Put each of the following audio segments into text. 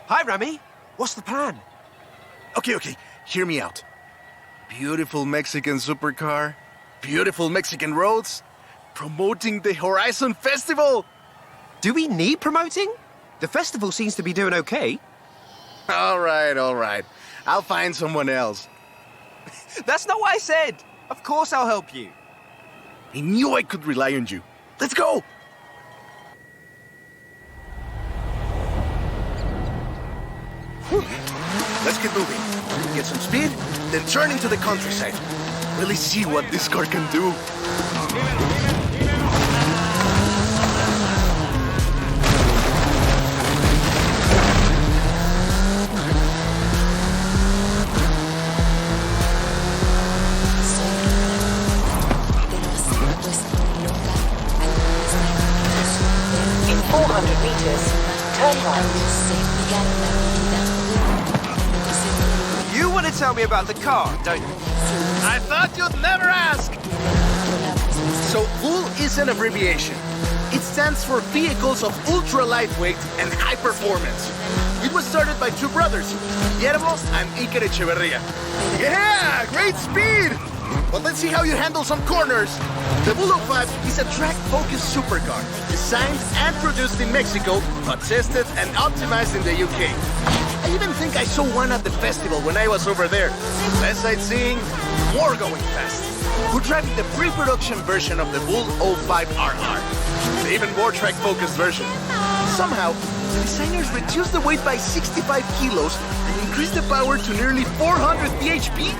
Hi, Rami. What's the plan? Okay, hear me out. Beautiful Mexican supercar, beautiful Mexican roads, promoting the Horizon Festival. Do we need promoting? The festival seems to be doing okay. All right. I'll find someone else. That's not what I said. Of course I'll help you. I knew I could rely on you. Let's go! Let's get moving. Get some speed, then turn into the countryside. Really see what this car can do. In 400 meters, turn right. You want to tell me about the car, don't you? I thought you'd never ask! So, VUL is an abbreviation. It stands for Vehicles of Ultra Lightweight and High Performance. It was started by two brothers, Guillermo and Iker Echeverria. Yeah, great speed! But let's see how you handle some corners. The VUL 05 is a track-focused supercar, designed and produced in Mexico, but tested and optimized in the UK. I even think I saw one at the festival when I was over there. Less sightseeing, more going fast. We're driving the pre-production version of the VUL 05RR, the even more track-focused version. Somehow, the designers reduced the weight by 65 kilos and increased the power to nearly 400 bhp.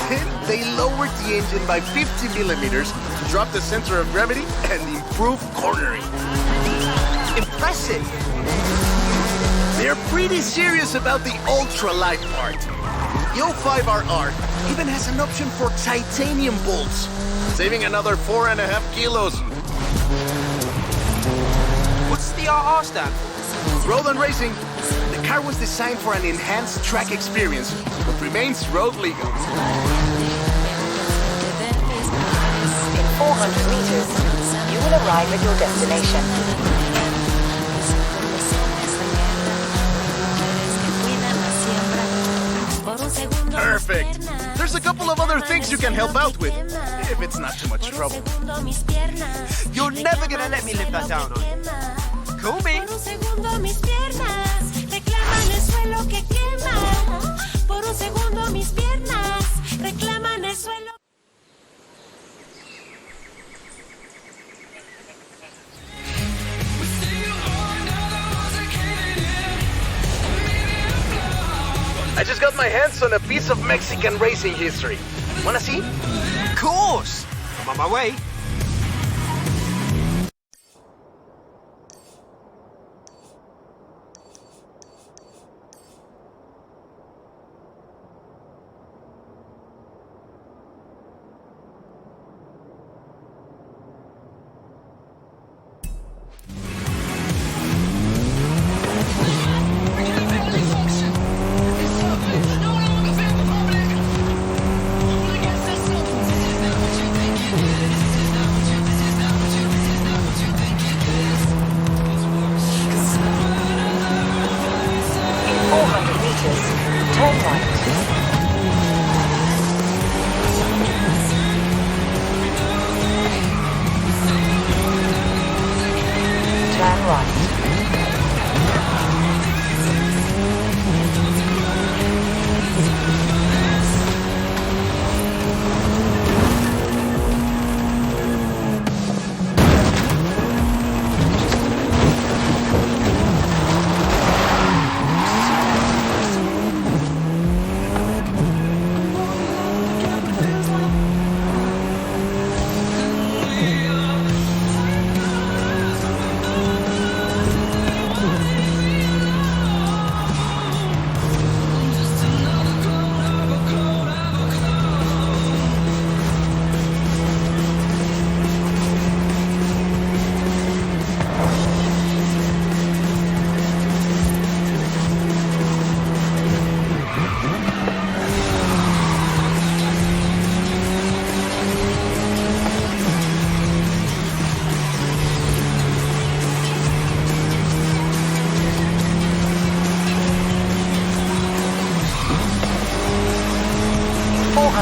Then they lowered the engine by 50 millimeters to drop the center of gravity and improve cornering. Impressive. They're pretty serious about the ultra-light part. The 05RR even has an option for titanium bolts, saving another 4.5 kilos. What's the RR stand for? Road and racing. The car was designed for an enhanced track experience, but remains road legal. In 400 meters, you will arrive at your destination. Perfect. There's a couple of other things you can help out with, if it's not too much trouble. You're never gonna let me live that down on you. Call me. I just got my hands on a piece of Mexican racing history. Wanna see? Of course. I'm on my way.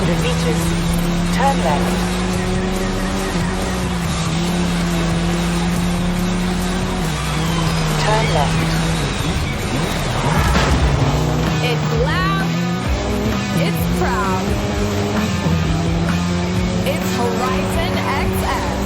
400 meters, turn left. Turn left. It's loud. It's proud. It's Horizon XS.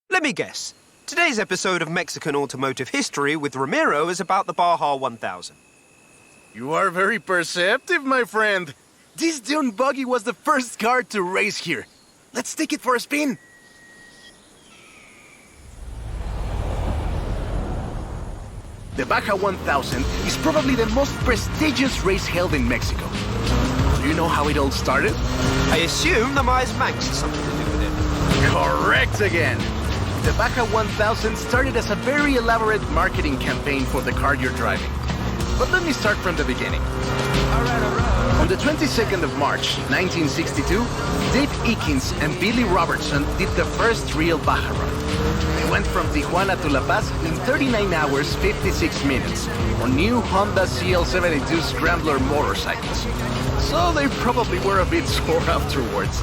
Let me guess. Today's episode of Mexican Automotive History with Ramiro is about the Baja 1000. You are very perceptive, my friend. This dune buggy was the first car to race here. Let's take it for a spin. The Baja 1000 is probably the most prestigious race held in Mexico. Do you know how it all started? I assume the Myers Manx has something to do with it. Correct again. The Baja 1000 started as a very elaborate marketing campaign for the car you're driving. But let me start from the beginning. On the 22nd of March, 1962, Dave Eakins and Billy Robertson did the first real Baja run. They went from Tijuana to La Paz in 39 hours, 56 minutes on new Honda CL72 Scrambler motorcycles. So they probably were a bit sore afterwards.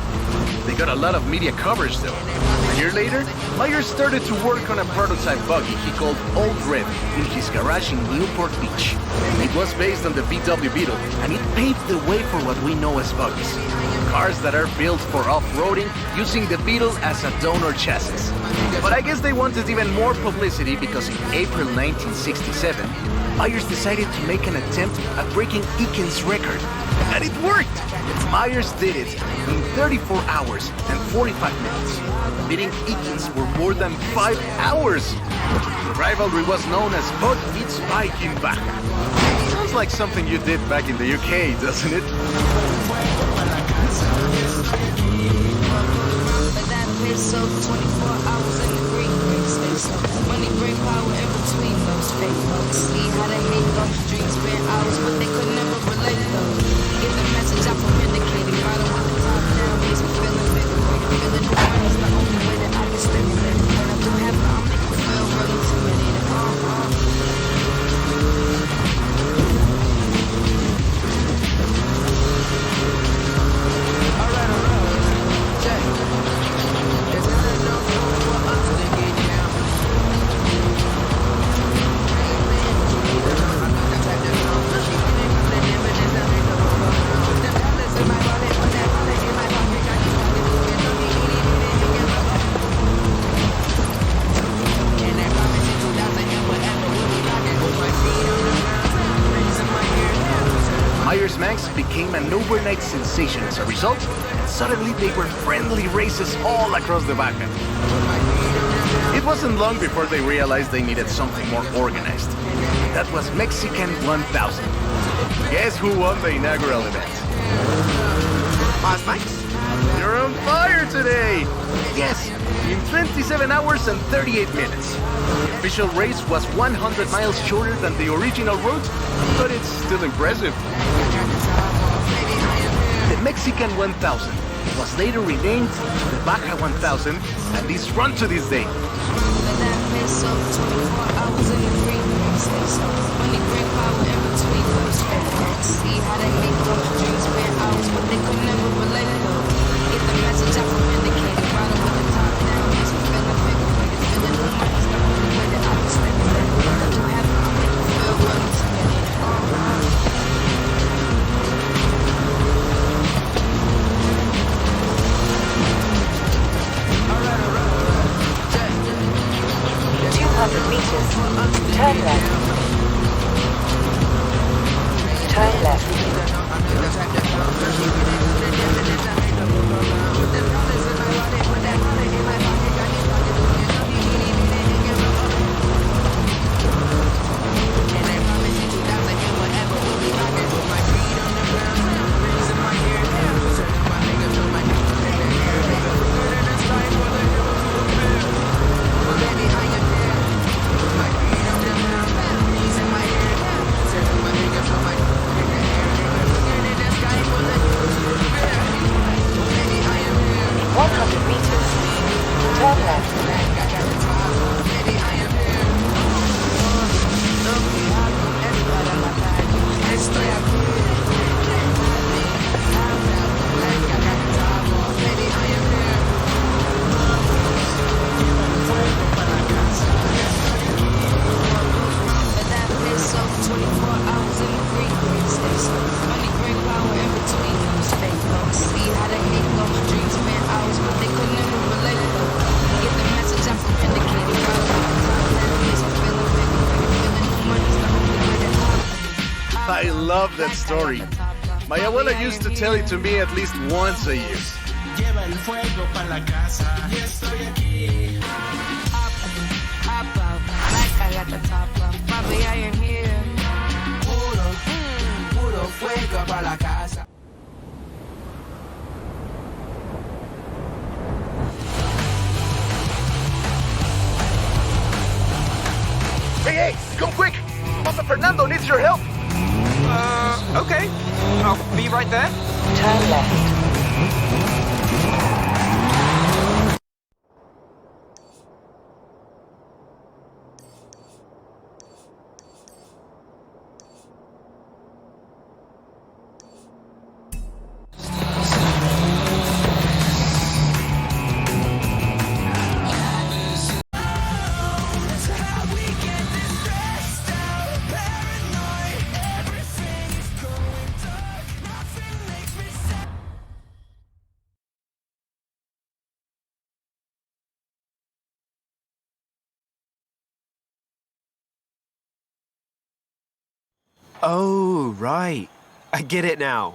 They got a lot of media coverage though. A year later, Myers started to work on a prototype buggy he called Old Red in his garage in Newport Beach. It was based on the VW Beetle, and it paved the way for what we know as buggies. Cars that are built for off-roading using the Beetle as a donor chassis. But I guess they wanted even more publicity because in April 1967, Myers decided to make an attempt at breaking Eakins' record. And it worked! Myers did it in 34 hours and 45 minutes, beating Eakins for more than 5 hours. The rivalry was known as Bug Meets Bike in Baja. Sounds like something you did back in the UK, doesn't it? So 24 hours in the green space. Money bring power in between those fake. See how they hate those streets, spend hours, but they could never relate though. Get the message I'm communicating, riding with the top down, makes me feeling big. Feeling the one is the only way that I can stimulate. When I do have it, I'll make it feel really intimidating. Alright, Jack. Isn't it enough for us to get overnight sensation as a result, and suddenly they were friendly races all across the Baja. It wasn't long before they realized they needed something more organized. That was Mexican 1000. Guess who won the inaugural event? Mars Max? You're on fire today! Yes, in 27 hours and 38 minutes. The official race was 100 miles shorter than the original route, but it's still impressive. The Mexican 1000 was later renamed the Baja 1000 and is run to this day. Turn left. Turn left. I love that story. My abuela used to tell it to me at least once a year. Lleva el fuego pa' la casa. Y estoy aquí. Puro fuego pa' la casa. Hey, come quick! Papa Fernando needs your help! Okay. I'll be right there. Turn left. Oh, right. I get it now.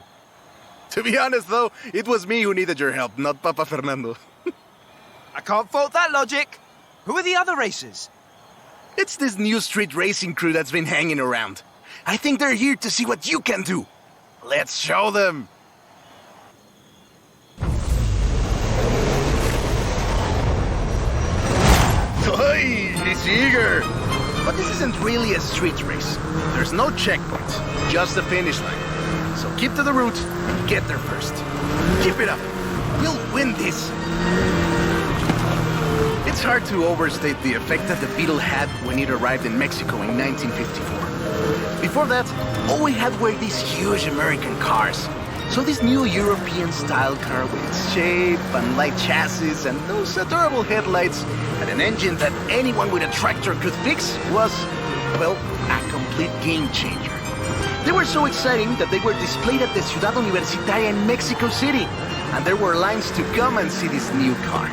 To be honest, though, it was me who needed your help, not Papa Fernando. I can't fault that logic. Who are the other racers? It's this new street racing crew that's been hanging around. I think they're here to see what you can do. Let's show them. Oi, he's eager. But this isn't really a street race. There's no checkpoint, just the finish line. So keep to the route and get there first. Keep it up. We'll win this. It's hard to overstate the effect that the Beetle had when it arrived in Mexico in 1954. Before that, all we had were these huge American cars. So this new European-style car with its shape and light chassis and those adorable headlights and an engine that anyone with a tractor could fix was, well, a complete game changer. They were so exciting that they were displayed at the Ciudad Universitaria in Mexico City, and there were lines to come and see this new car.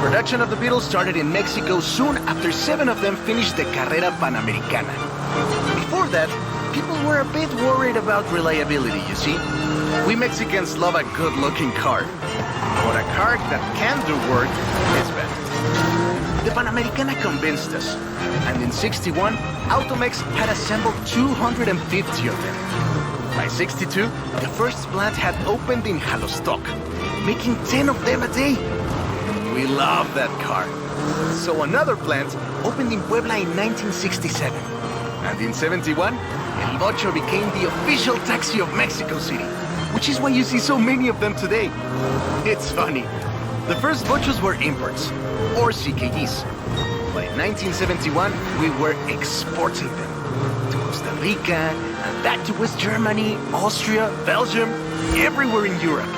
Production of the Beetle started in Mexico soon after 7 of them finished the Carrera Panamericana. Before that, people were a bit worried about reliability, you see. We Mexicans love a good-looking car. But a car that can do work is better. The Panamericana convinced us. And in '61, Automex had assembled 250 of them. By '62, the first plant had opened in Jalostoc, making 10 of them a day. We love that car. So another plant opened in Puebla in 1967. And in '71, El Bocho became the official taxi of Mexico City, which is why you see so many of them today. It's funny. The first Bochos were imports, or CKDs. By 1971, we were exporting them to Costa Rica, and back to West Germany, Austria, Belgium, everywhere in Europe.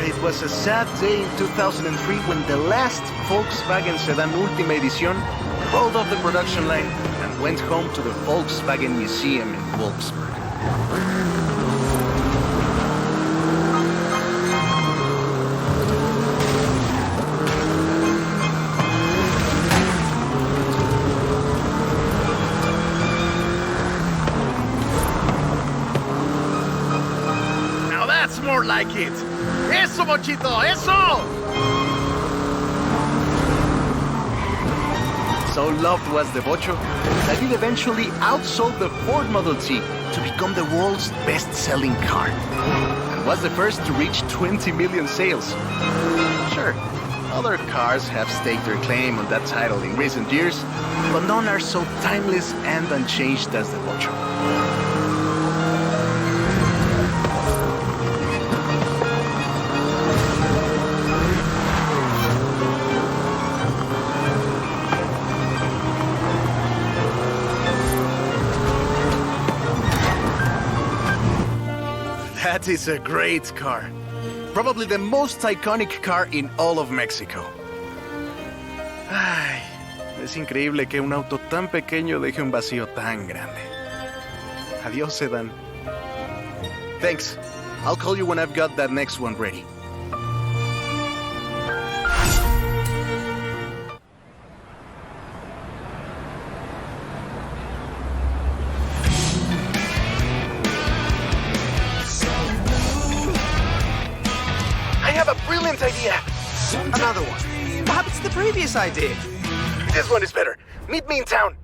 It was a sad day in 2003 when the last Volkswagen sedan Última Edición rolled off the production line and went home to the Volkswagen Museum in Wolfsburg. Now that's more like it. ¡Eso, Bochito! ¡Eso! So loved was the Bocho that it eventually outsold the Ford Model T to become the world's best-selling car, and was the first to reach 20 million sales. Sure, other cars have staked their claim on that title in recent years, but none are so timeless and unchanged as the Bocho. That is a great car. Probably the most iconic car in all of Mexico. Ay, es increíble que un auto tan pequeño deje un vacío tan grande. Adiós, sedan. Thanks. I'll call you when I've got that next one ready. I have a brilliant idea. Another one. Perhaps the previous idea. This one is better. Meet me in town.